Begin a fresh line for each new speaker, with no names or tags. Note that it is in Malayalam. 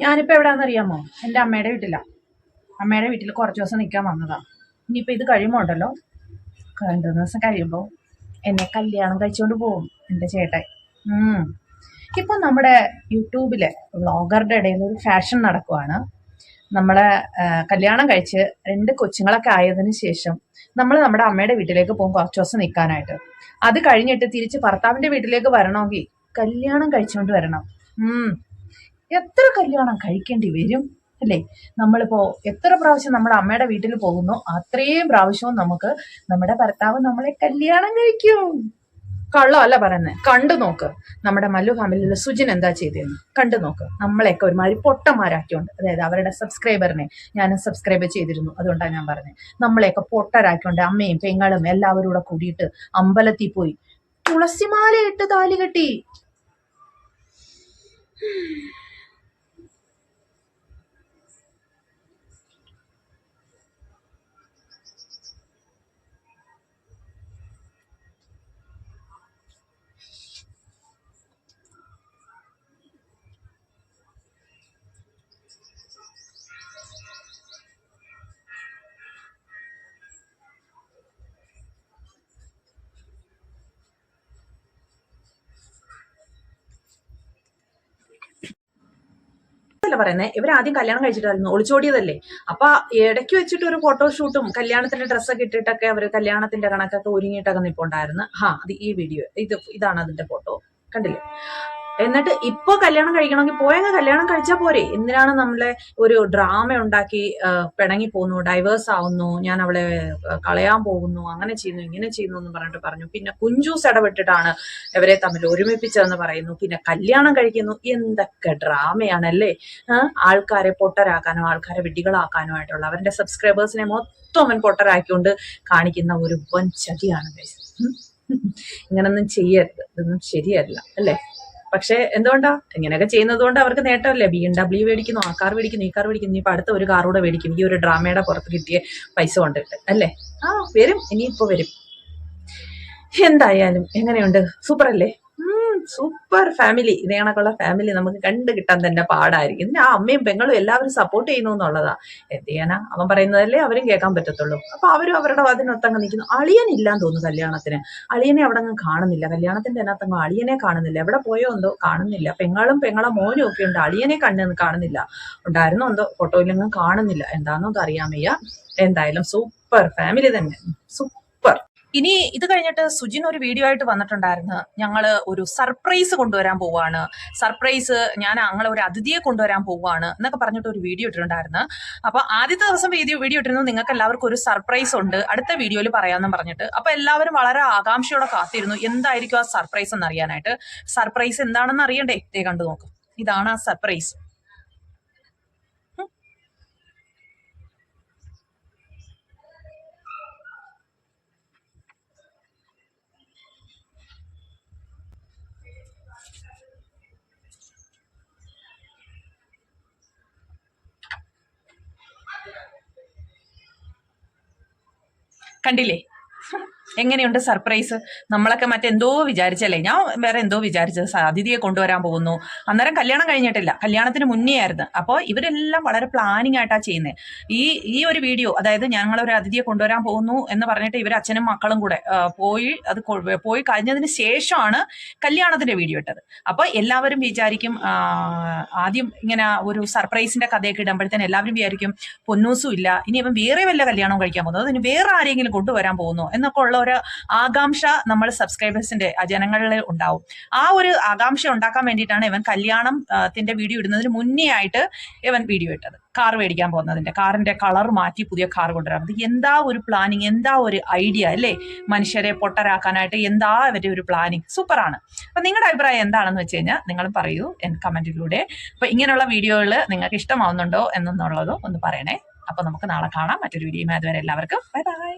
ഞാനിപ്പോൾ എവിടെയാണെന്നറിയാമോ? എൻ്റെ അമ്മയുടെ വീട്ടിലാണ്. അമ്മയുടെ വീട്ടിൽ കുറച്ച് ദിവസം നിൽക്കാൻ വന്നതാണ്. ഇനിയിപ്പോൾ ഇത് കഴിയുമ്പോൾ ഉണ്ടല്ലോ, 2 ദിവസം കഴിയുമ്പോൾ എന്നെ കല്യാണം കഴിച്ചുകൊണ്ട് പോകും എൻ്റെ ചേട്ടൻ. ഇപ്പോൾ നമ്മുടെ യൂട്യൂബിലെ വ്ളോഗറുടെ ഇടയിൽ ഒരു ഫാഷൻ നടക്കുവാണ്. നമ്മളെ കല്യാണം കഴിച്ച് 2 കൊച്ചുങ്ങളൊക്കെ ആയതിനു ശേഷം നമ്മൾ നമ്മുടെ അമ്മയുടെ വീട്ടിലേക്ക് പോകും കുറച്ച് ദിവസം നിൽക്കാനായിട്ട്. അത് കഴിഞ്ഞിട്ട് തിരിച്ച് ഭർത്താവിൻ്റെ വീട്ടിലേക്ക് വരണമെങ്കിൽ കല്യാണം കഴിച്ചുകൊണ്ട് വരണം. എത്ര കല്യാണം കഴിക്കേണ്ടി വരും അല്ലേ? നമ്മളിപ്പോ എത്ര പ്രാവശ്യം നമ്മുടെ അമ്മയുടെ വീട്ടിൽ പോകുന്നു അത്രയും പ്രാവശ്യവും നമുക്ക് നമ്മുടെ ഭർത്താവ് നമ്മളെ കല്യാണം കഴിക്കും. കള്ളമല്ല പറയുന്നത്. കണ്ടു നോക്ക്, നമ്മുടെ മല്ലു ഫാമിലിയിലെ സുജിൻ എന്താ ചെയ്തതെന്ന് കണ്ടു നോക്ക്. നമ്മളെയൊക്കെ ഒരുമാതിരി പൊട്ടന്മാരാക്കിയോണ്ട്, അതായത് അവരുടെ സബ്സ്ക്രൈബറിനെ ഞാൻ സബ്സ്ക്രൈബ് ചെയ്തിരുന്നു, അതുകൊണ്ടാണ് ഞാൻ പറഞ്ഞത്. നമ്മളെയൊക്കെ പൊട്ടരാക്കിയോണ്ട് അമ്മയും പെങ്ങളും എല്ലാവരും കൂടെ കൂടിയിട്ട് അമ്പലത്തിൽ പോയി തുളസിമാല ഇട്ട് താലി കെട്ടി. പറയുന്നത് ഇവരാദ്യം കല്യാണം കഴിച്ചിട്ടായിരുന്നു, ഒളിച്ചോടിയതല്ലേ. അപ്പൊ ഇടയ്ക്ക് വെച്ചിട്ട് ഒരു ഫോട്ടോഷൂട്ടും കല്യാണത്തിന്റെ ഡ്രസ്സൊക്കെ ഇട്ടിട്ടൊക്കെ അവര് കല്യാണത്തിന്റെ കണക്കൊക്കെ ഒരുങ്ങിയിട്ടൊക്കെ നിൽപ്പുണ്ടായിരുന്നു. അത് ഈ വീഡിയോ ഇതാണ് അതിന്റെ ഫോട്ടോ, കണ്ടില്ലേ? എന്നിട്ട് ഇപ്പൊ കല്യാണം കഴിക്കണമെങ്കിൽ പോയങ്ങ് കല്യാണം കഴിച്ചാൽ പോരെ? എന്തിനാണ് നമ്മളെ ഒരു ഡ്രാമ ഉണ്ടാക്കി പിണങ്ങി പോകുന്നു, ഡൈവേഴ്സ് ആവുന്നു, ഞാൻ അവളെ കളയാൻ പോകുന്നു, അങ്ങനെ ചെയ്യുന്നു ഇങ്ങനെ ചെയ്യുന്നു എന്ന് പറഞ്ഞിട്ട് പറഞ്ഞു. പിന്നെ കുഞ്ചൂസ് ഇടപെട്ടിട്ടാണ് ഇവരെ തമ്മിൽ ഒരുമിപ്പിച്ചതെന്ന് പറയുന്നു. പിന്നെ കല്യാണം കഴിക്കുന്നു. എന്തൊക്കെ ഡ്രാമയാണല്ലേ! ആൾക്കാരെ പൊട്ടരാക്കാനോ ആൾക്കാരെ വിഡ്ഢികളാക്കാനോ ആയിട്ടുള്ള അവരുടെ സബ്സ്ക്രൈബേഴ്സിനെ മൊത്തം അവൻ പൊട്ടരാക്കിക്കൊണ്ട് കാണിക്കുന്ന ഒരു വൻ ചതിയാണ്. ഇങ്ങനൊന്നും ചെയ്യരുത്, ഇതൊന്നും ശരിയല്ല അല്ലേ? പക്ഷെ എന്തുകൊണ്ടാ ഇങ്ങനെയൊക്കെ ചെയ്യുന്നത്? കൊണ്ട് അവർക്ക് നേട്ടമല്ലേ? BMW മേടിക്കുന്നു, ആ കാർ മേടിക്കുന്നു, ഈ കാർ മേടിക്കുന്നു, ഇനിയിപ്പോൾ അടുത്ത ഒരു കാർ കൂടെ മേടിക്കും ഈ ഒരു ഡ്രാമയുടെ പുറത്ത് കിട്ടിയ പൈസ കൊണ്ടിട്ട് അല്ലേ? വരും, ഇനിയിപ്പോ വരും. എന്തായാലും എങ്ങനെയുണ്ട്? സൂപ്പർ അല്ലേ? Super family. ഇതേ കണക്കുള്ള ഫാമിലി നമുക്ക് കണ്ടു കിട്ടാൻ തന്നെ പാടായിരിക്കും. ഇതിന് അമ്മയും പെങ്ങളും എല്ലാവരും സപ്പോർട്ട് ചെയ്യുന്നു എന്നുള്ളതാ. എന്ത് ചെയ്യാനാ? അവൻ പറയുന്നതല്ലേ അവരും കേൾക്കാൻ പറ്റത്തുള്ളൂ. അപ്പൊ അവരും അവരുടെ അതിനൊത്തങ്ങ് നിൽക്കുന്നു. അളിയനില്ലാന്ന് തോന്നുന്നു കല്യാണത്തിന്. അളിയനെ അവിടെ അങ്ങ് കാണുന്നില്ല. കല്യാണത്തിന്റെ അതിനകത്തങ്ങ് അളിയനെ കാണുന്നില്ല. എവിടെ പോയോ എന്തോ കാണുന്നില്ല. പെങ്ങളെ മോനും ഒക്കെ ഉണ്ട്, അളിയനെ കാണുന്നില്ല. ഉണ്ടായിരുന്നോ എന്തോ, ഫോട്ടോയിലൊന്നും കാണുന്നില്ല. എന്താണെന്നോ അറിയാൻ വയ്യ. എന്തായാലും സൂപ്പർ ഫാമിലി തന്നെ, സൂപ്പർ. ഇനി ഇത് കഴിഞ്ഞിട്ട് സുജിൻ ഒരു വീഡിയോ ആയിട്ട് വന്നിട്ടുണ്ടായിരുന്നു. ഞങ്ങള് ഒരു സർപ്രൈസ് കൊണ്ടുവരാൻ പോവാണ്, ഞങ്ങൾ ഒരു അതിഥിയെ കൊണ്ടുവരാൻ പോവാണ് എന്നൊക്കെ പറഞ്ഞിട്ട് ഒരു വീഡിയോ ഇട്ടിട്ടുണ്ടായിരുന്നു. അപ്പൊ ആദ്യത്തെ ദിവസം വീഡിയോ ഇട്ടിരുന്നു, നിങ്ങൾക്ക് എല്ലാവർക്കും ഒരു സർപ്രൈസ് ഉണ്ട്, അടുത്ത വീഡിയോയിൽ പറയാമെന്ന് പറഞ്ഞിട്ട്. അപ്പൊ എല്ലാവരും വളരെ ആകാംക്ഷയോടെ കാത്തിരുന്നു എന്തായിരിക്കും ആ സർപ്രൈസ് എന്നറിയാനായിട്ട്. സർപ്രൈസ് എന്താണെന്ന് അറിയണ്ടേ? കണ്ടു നോക്കും. ഇതാണ് ആ സർപ്രൈസ്. കണ്ടില്ലേ എങ്ങനെയുണ്ട് സർപ്രൈസ്? നമ്മളൊക്കെ മറ്റെന്തോ വിചാരിച്ചല്ലേ? ഞാൻ വേറെ എന്തോ വിചാരിച്ചത്, അതിഥിയെ കൊണ്ടുവരാൻ പോകുന്നു. അന്നേരം കല്യാണം കഴിഞ്ഞിട്ടില്ല, കല്യാണത്തിന് മുന്നേ ആയിരുന്നു. അപ്പോൾ ഇവരെല്ലാം വളരെ പ്ലാനിങ് ആയിട്ടാണ് ചെയ്യുന്നത്. ഈ ഒരു വീഡിയോ, അതായത് ഞങ്ങളൊരു അതിഥിയെ കൊണ്ടുവരാൻ പോകുന്നു എന്ന് പറഞ്ഞിട്ട് ഇവർ അച്ഛനും മക്കളും കൂടെ പോയി കഴിഞ്ഞതിന് ശേഷമാണ് കല്യാണത്തിന്റെ വീഡിയോ ഇട്ടത്. അപ്പോൾ എല്ലാവരും വിചാരിക്കും, ആദ്യം ഇങ്ങനെ ഒരു സർപ്രൈസിന്റെ കഥയൊക്കെ ഇടുമ്പോഴത്തേന് എല്ലാവരും വിചാരിക്കും പൊന്നൂസും ഇല്ല, ഇനി ഇവൻ വേറെ വല്ല കല്യാണവും കഴിക്കാൻ പോകുന്നു, അതിന് വേറെ ആരെങ്കിലും കൊണ്ടുവരാൻ പോകുന്നു എന്നൊക്കെ ഉള്ള ഒരു ആകാംക്ഷ നമ്മൾ സബ്സ്ക്രൈബേഴ്സിന്റെ ജനങ്ങളിൽ ഉണ്ടാവും. ആ ഒരു ആകാംക്ഷ ഉണ്ടാക്കാൻ വേണ്ടിയിട്ടാണ് ഇവൻ കല്യാണത്തിന്റെ വീഡിയോ ഇടുന്നതിന് മുന്നേ ആയിട്ട് ഇവൻ വീഡിയോ ഇട്ടത്. കാർ മേടിക്കാൻ പോകുന്നതിന്റെ, കാറിന്റെ കളർ മാറ്റി പുതിയ കാർ കൊണ്ടുവരാൻ. എന്താ ഒരു പ്ലാനിങ്, എന്താ ഒരു ഐഡിയ അല്ലേ? മനുഷ്യരെ പൊട്ടരാക്കാനായിട്ട് എന്താ അവരുടെ ഒരു പ്ലാനിങ്. സൂപ്പറാണ്. അപ്പൊ നിങ്ങളുടെ അഭിപ്രായം എന്താണെന്ന് വെച്ച് കഴിഞ്ഞാൽ നിങ്ങൾ പറയൂ കമന്റിലൂടെ. അപ്പൊ ഇങ്ങനെയുള്ള വീഡിയോകൾ നിങ്ങൾക്ക് ഇഷ്ടമാവുന്നുണ്ടോ എന്നുള്ളതും ഒന്ന് പറയണേ. അപ്പൊ നമുക്ക് നാളെ കാണാം മറ്റൊരു വീഡിയോയുമായി. അതുവരെ എല്ലാവർക്കും ബൈ ബൈ.